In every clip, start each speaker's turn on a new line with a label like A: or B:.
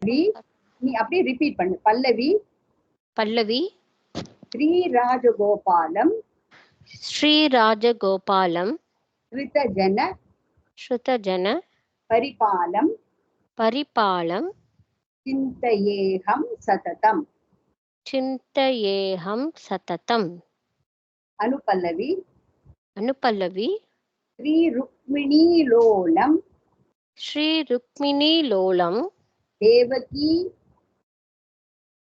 A: நீ அப்படியே ரிப்பீட் பண்ணு. பல்லவி
B: பல்லவி
A: ஸ்ரீராஜகோபாலம்
B: ஸ்ரீராஜகோபாலம்
A: ஸ்ருதஜன
B: ஸ்ருதஜன
A: பரிபாலம்
B: பரிபாலம்
A: சிந்தயேஹம் சததம்.
B: சிந்தயேஹம் சததம்.
A: அனுபல்லவி
B: அனுபல்லவி
A: ஸ்ரீருக்மிணீலோலம்
B: ஸ்ரீருக்மிணீலோலம்
A: தேவகி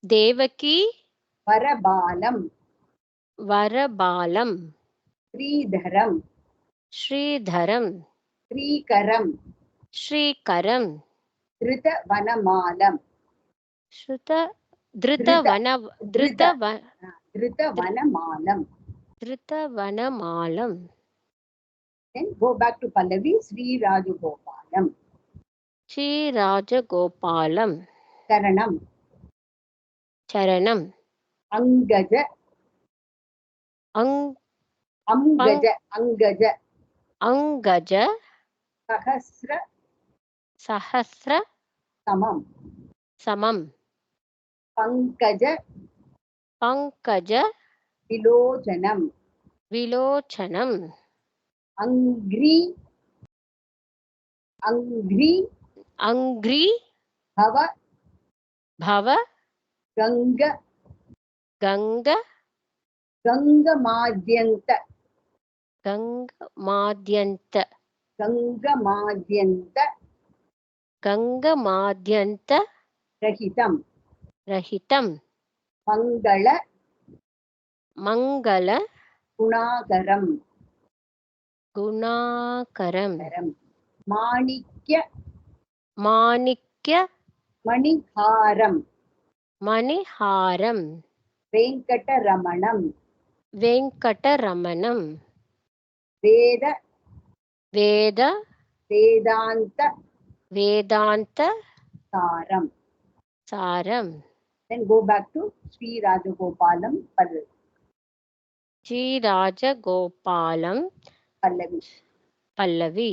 B: தேவகி
A: வரபாலம்
B: வரபாலம்
A: ஸ்ரீதரம்
B: ஸ்ரீதரம்
A: ஸ்ரீகரம்
B: ஸ்ரீகரம்
A: திருதவனமாலம் திருதவனமாலம்.
B: திருதவனமாலம்.
A: Then go back to Pallavi Srirajagopalam.
B: ஸ்ரீராஜகோபாலம்
A: Charanam
B: சரணம்.
A: Angaja Amgaja
B: அங்கஜ
A: Sahasra
B: சஹஸ்ர
A: Samam
B: சமம்.
A: Pankaja
B: பங்கஜ
A: Vilojanam
B: விலோச்சனம்.
A: Angri
B: அங்க்ரி
A: Bhava
B: பவ
A: Ganga
B: கங்க
A: Gangamadhyanta
B: கங்கமாத்யந்த
A: Gangamadhyanta
B: கங்கமாத்யந்த
A: Rahitam
B: ரஹிதம்.
A: Mangala
B: மங்கள
A: Gunagaram
B: குணாகரம்.
A: Manikya
B: மாணிக்ய
A: Maniharam
B: மணிஹாரம்.
A: Venkataramanam
B: வெங்கடரமணம்.
A: Veda
B: வேத
A: Vedanta
B: வேதாந்த
A: Saram.
B: சாரம்.
A: Then go back to Sri Rajagopalam
B: ஸ்ரீராஜகோபாலம்
A: Pallavi.
B: Pallavi